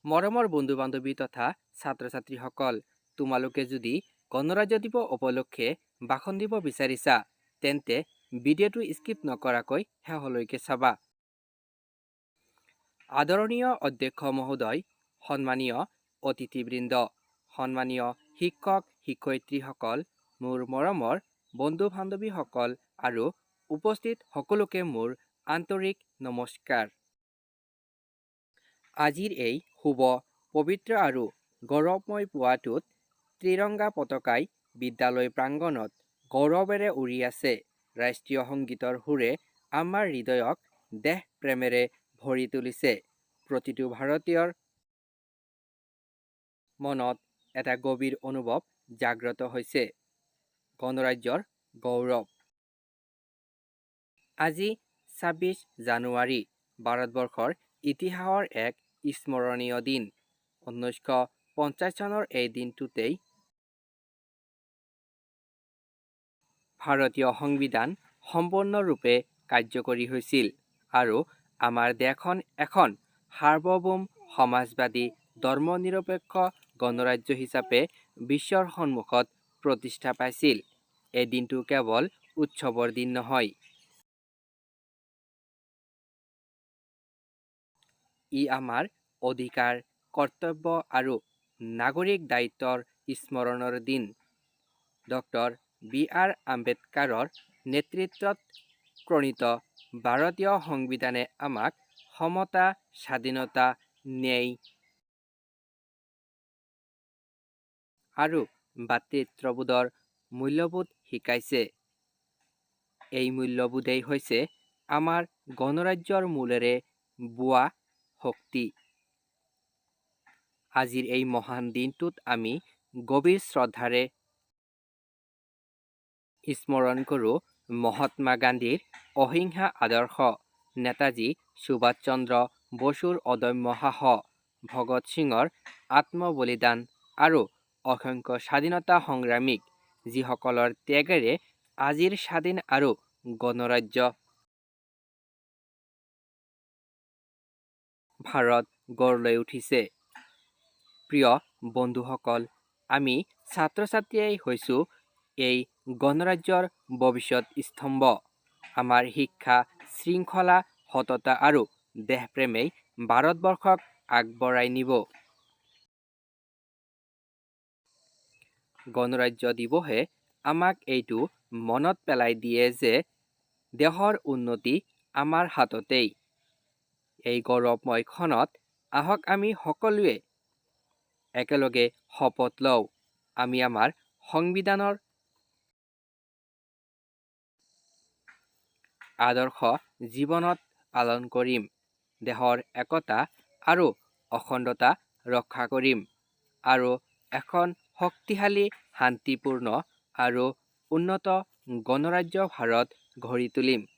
মৰমৰ বন্ধু বান্ধৱী তথা ছাত্ৰ ছাত্ৰীসকল, তোমালোকে যদি গণৰাজ্য দিৱস উপলক্ষে ভাষণ দিব বিচাৰিছা তেন্তে ভিডিঅ'টো স্কিপ নকৰাকৈ শেষলৈকে চাবা। আদৰণীয় অধ্যক্ষ মহোদয়, সন্মানীয় অতিথিবৃন্দ, সন্মানীয় শিক্ষক শিক্ষয়িত্ৰীসকল, মোৰ মৰমৰ বন্ধু বান্ধৱীসকল আৰু উপস্থিত সকলোকে মোৰ আন্তৰিক নমস্কাৰ। আজিৰ এই শুভ পবিত্ৰ আৰু গৌৰৱময় পুৱাটোত ত্ৰিৰংগা পতাকাই বিদ্যালয় প্ৰাংগণত গৌৰৱেৰে উৰি আছে। ৰাষ্ট্ৰীয় সংগীতৰ সুৰে আমাৰ হৃদয়ক দেশ প্ৰেমেৰে ভৰি তুলিছে। প্ৰতিটো ভাৰতীয়ৰ মনত এটা গভীৰ অনুভৱ জাগ্ৰত হৈছে, গণৰাজ্যৰ গৌৰৱ। আজি ২৬ জানুৱাৰী ভাৰতবৰ্ষৰ ইতিহাসৰ এক স্মৰণীয় দিন। ১৯৫০ চনৰ এই দিনটোতেই ভাৰতীয় সংবিধান সম্পূৰ্ণৰূপে কাৰ্যকৰী হৈছিল আৰু আমাৰ দেশখন এখন সাৰ্বভৌম সমাজবাদী ধৰ্মনিৰপেক্ষ গণৰাজ্য হিচাপে বিশ্বৰ সন্মুখত প্ৰতিষ্ঠা পাইছিল। এই দিনটো কেৱল উৎসৱৰ দিন নহয়, ই আমাৰ অধিকাৰ, কৰ্তব্য আৰু নাগৰিক দায়িত্বৰ স্মৰণৰ দিন। Doctor BR. আম্বেদকাৰৰ নেতৃত্বত প্ৰণীত ভাৰতীয় সংবিধানে আমাক সমতা, স্বাধীনতা, ন্যায় আৰু ভাতৃত্ববোধৰ মূল্যবোধ শিকাইছে। এই মূল্যবোধেই হৈছে আমাৰ গণৰাজ্যৰ মূলেৰে বোৱা শক্তি। আজিৰ এই মহান দিনটোত আমি গভীৰ শ্ৰদ্ধাৰে স্মৰণ কৰোঁ মহাত্মা গান্ধীৰ অহিংসা আদৰ্শ, নেতাজী সুভাষ চন্দ্ৰ বসুৰ অদম্য সাহস, ভগৎ সিঙৰ আত্মবলিদান আৰু অসংখ্য স্বাধীনতা সংগ্ৰামীক, যিসকলৰ ত্যাগেৰে আজিৰ স্বাধীন আৰু গণৰাজ্য ভাৰত গঢ় লৈ উঠিছে। প্ৰিয় বন্ধুসকল, আমি ছাত্ৰ-ছাত্ৰীয়েই হৈছোঁ এই গণৰাজ্যৰ ভৱিষ্যত স্তম্ভ। আমাৰ শিক্ষা, শৃংখলা, সততা আৰু দেশপ্ৰেমেই ভাৰতবৰ্ষক আগবঢ়াই নিব। গণৰাজ্য দিৱসে আমাক এইটো মনত পেলাই দিয়ে যে দেশৰ উন্নতি আমাৰ হাততেই। এই গৌৰৱময় ক্ষণত আহক আমি সকলোৱে একেলগে শপত লওঁ, আমি আমাৰ সংবিধানৰ আদৰ্শ জীৱনত পালন কৰিম, দেশৰ একতা আৰু অখণ্ডতা ৰক্ষা কৰিম আৰু এখন শক্তিশালী, শান্তিপূৰ্ণ আৰু উন্নত গণৰাজ্য ভাৰত গঢ়ি তুলিম।